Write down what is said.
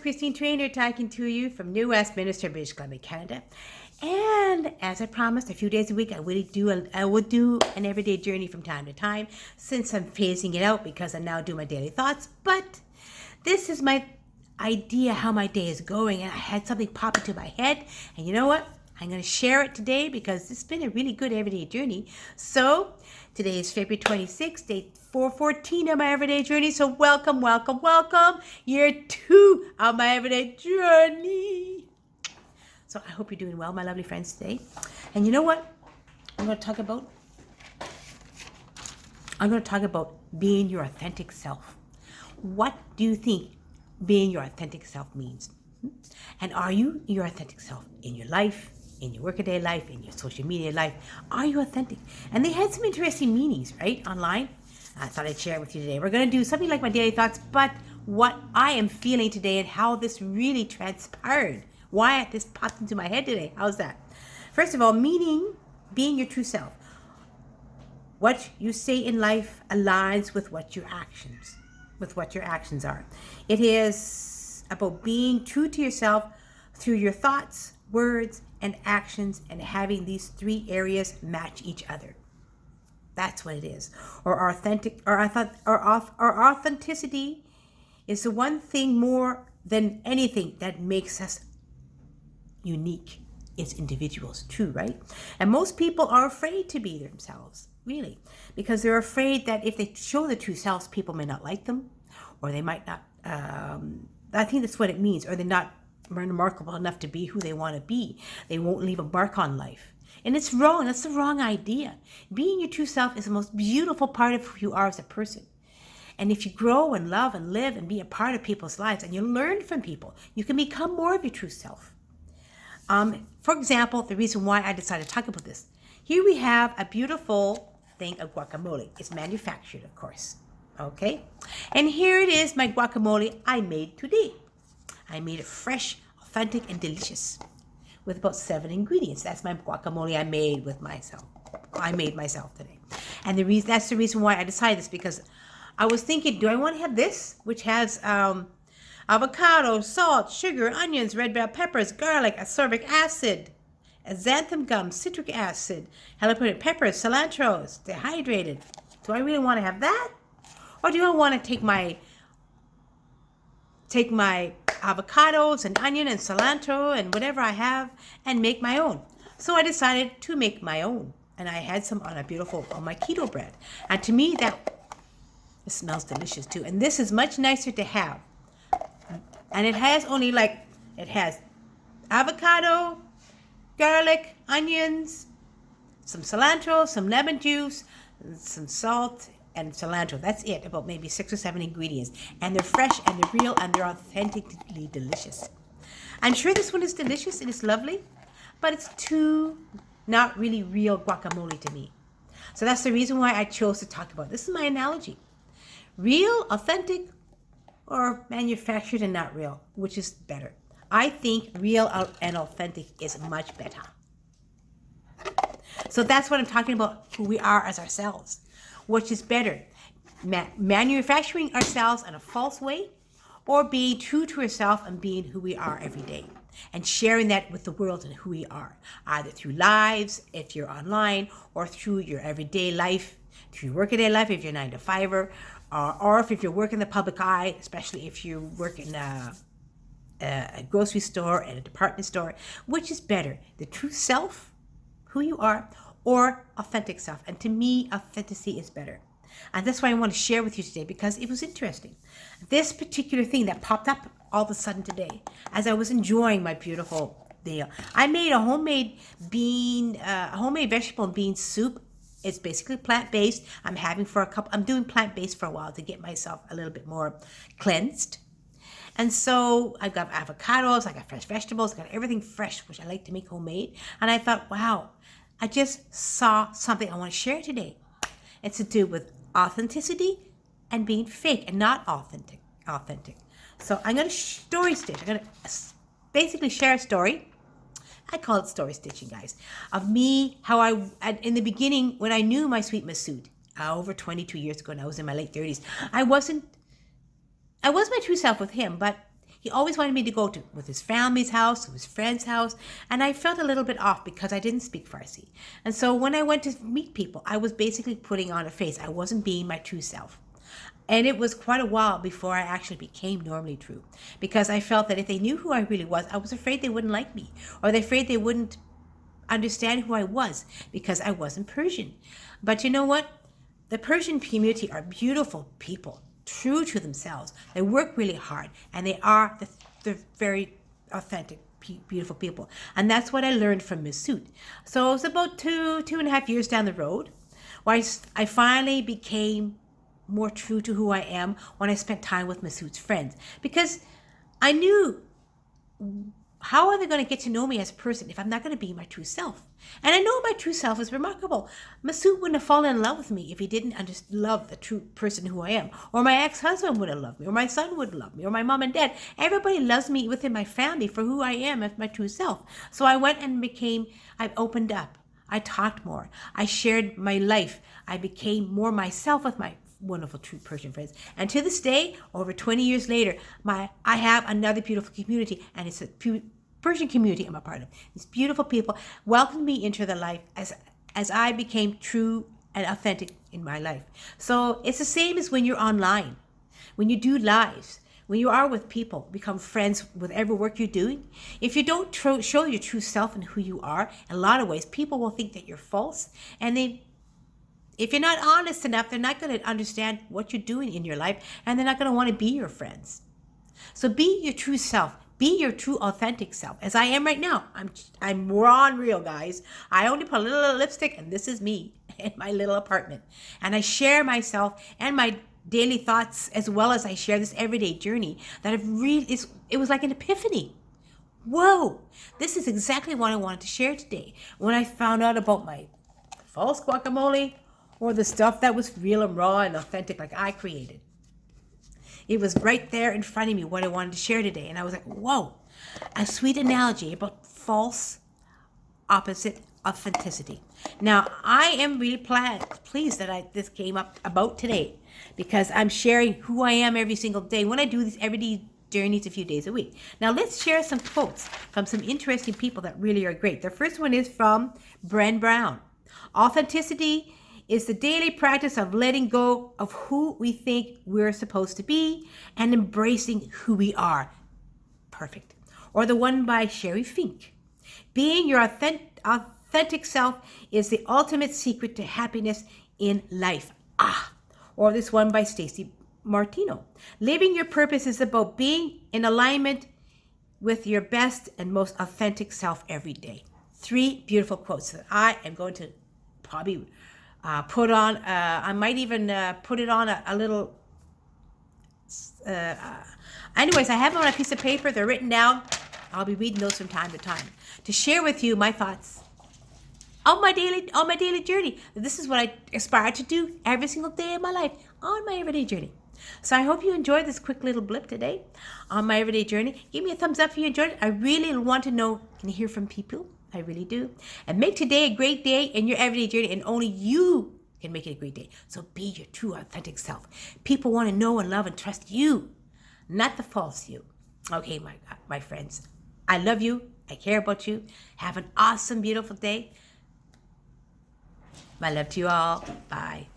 Christine Trainer talking to you from New Westminster, British Columbia, Canada. And as I promised, a few days a week, I would do an everyday journey from time to time, since I'm phasing it out because I now do my daily thoughts. But this is my idea how my day is going, and I had something pop into my head, and you know what? I'm going to share it today because it's been a really good everyday journey. So today is February 26th, day 414 of my everyday journey. So welcome, welcome, welcome. Year 2 of my everyday journey. So I hope you're doing well, my lovely friends, today. And you know what I'm going to talk about? I'm going to talk about being your authentic self. What do you think being your authentic self means? And are you your authentic self in your life, in your workaday life, in your social media life? Are you authentic? And they had some interesting meanings, right, online. I thought I'd share it with you today. We're going to do something like my daily thoughts, but what I am feeling today and how this really transpired. Why this popped into my head today. How's that? First of all, meaning being your true self. What you say in life aligns with what your actions are. It is about being true to yourself through your thoughts, words, and actions, and having these 3 areas match each other. That's what it is. Or authenticity is the one thing more than anything that makes us unique as individuals too, right? And most people are afraid to be themselves, really, because they're afraid that if they show their true selves, people may not like them, or they might not, I think that's what it means, or they're not remarkable enough to be who they want to be. They won't leave a mark on life. And it's wrong. That's the wrong idea. Being your true self is the most beautiful part of who you are as a person. And if you grow and love and live and be a part of people's lives and you learn from people, you can become more of your true self. For example, the reason why I decided to talk about this. Here we have a beautiful thing of guacamole. It's manufactured, of course. Okay? And here it is, my guacamole I made today. I made it fresh, authentic, and delicious with about 7 ingredients. That's my guacamole I made myself today. And that's the reason why I decided this, because I was thinking, do I want to have this, which has avocado, salt, sugar, onions, red bell peppers, garlic, ascorbic acid, xanthan gum, citric acid, jalapeno peppers, cilantro, it's dehydrated. Do I really want to have that? Or do I want to take my avocados and onion and cilantro and whatever I have and make my own? So I decided to make my own. And I had some on my keto bread. And to me, it smells delicious too. And this is much nicer to have. And it has it has avocado, garlic, onions, some cilantro, some lemon juice, some salt, and cilantro. That's it, about maybe 6 or 7 ingredients. And they're fresh and they're real and they're authentically delicious. I'm sure this one is delicious and it's lovely, but it's too not really real guacamole to me. So that's the reason why I chose to talk about it. This is my analogy. Real, authentic, or manufactured and not real, which is better? I think real and authentic is much better. So that's what I'm talking about, who we are as ourselves. Which is better, manufacturing ourselves in a false way, or being true to ourselves and being who we are every day and sharing that with the world and who we are, either through lives, if you're online, or through your everyday life, through your workaday life, if you're 9 to 5er, or if you work in the public eye, especially if you work in a grocery store and a department store. Which is better, the true self, who you are, or authentic self? And to me, authenticity is better. And that's why I want to share with you today, because it was interesting. This particular thing that popped up all of a sudden today, as I was enjoying my beautiful meal. I made a homemade vegetable and bean soup. It's basically plant-based. I'm doing plant-based for a while to get myself a little bit more cleansed. And so I've got avocados, I got fresh vegetables, I got everything fresh, which I like to make homemade. And I thought, wow, I just saw something I want to share today. It's to do with authenticity and being fake and not authentic. So I'm going to story stitch. I'm going to basically share a story. I call it story stitching, guys, of me, how in the beginning, when I knew my sweet Masood, over 22 years ago, and I was in my late 30s, I was my true self with him, but He always wanted me to go to with his family's house, to his friend's house, and I felt a little bit off because I didn't speak Farsi. And so when I went to meet people, I was basically putting on a face. I wasn't being my true self. And it was quite a while before I actually became normally true, because I felt that if they knew who I really was, I was afraid they wouldn't like me, or they afraid they wouldn't understand who I was because I wasn't Persian. But you know what? The Persian community are beautiful people, true to themselves. They work really hard, and they're very authentic, beautiful people. And that's what I learned from Masood. So it was about 2.5 years down the road where I finally became more true to who I am when I spent time with Masood's friends. Because I knew, how are they going to get to know me as a person if I'm not going to be my true self? And I know my true self is remarkable. Masood wouldn't have fallen in love with me if he didn't love the true person who I am. Or my ex-husband would have loved me. Or my son would love me. Or my mom and dad. Everybody loves me within my family for who I am as my true self. So I went and I opened up. I talked more. I shared my life. I became more myself with my wonderful true Persian friends. And to this day, over 20 years later, I have another beautiful community, and it's a Persian community I'm a part of. These beautiful people welcomed me into their life as I became true and authentic in my life. So it's the same as when you're online, when you do lives, when you are with people, become friends with every work you're doing. If you don't show your true self and who you are, in a lot of ways, people will think that you're false, and if you're not honest enough, they're not going to understand what you're doing in your life, and they're not going to want to be your friends. So be your true self. Be your true authentic self, as I am right now. I'm raw and real, guys. I only put a little lipstick, and this is me in my little apartment. And I share myself and my daily thoughts, as well as I share this everyday journey that it was like an epiphany. Whoa, this is exactly what I wanted to share today. When I found out about my false guacamole, or the stuff that was real and raw and authentic like I created. It was right there in front of me what I wanted to share today. And I was like, whoa, a sweet analogy about false opposite authenticity. Now, I am really pleased that this came up about today, because I'm sharing who I am every single day when I do these everyday journeys a few days a week. Now, let's share some quotes from some interesting people that really are great. The first one is from Brené Brown. Authenticity is the daily practice of letting go of who we think we're supposed to be and embracing who we are. Perfect. Or the one by Sherry Fink. Being your authentic self is the ultimate secret to happiness in life. Or this one by Stacy Martino. Living your purpose is about being in alignment with your best and most authentic self every day. 3 beautiful quotes that I am going to probably put on. I might even put it on a little. Anyways, I have them on a piece of paper. They're written down. I'll be reading those from time to time to share with you my thoughts on my daily journey. This is what I aspire to do every single day of my life on my everyday journey. So I hope you enjoyed this quick little blip today on my everyday journey. Give me a thumbs up if you enjoyed it. I really want to know, can you hear from people? I really do. And make today a great day in your everyday journey, and only you can make it a great day. So be your true, authentic self. People want to know and love and trust you, not the false you. Okay, my friends, I love you. I care about you. Have an awesome, beautiful day. My love to you all. Bye.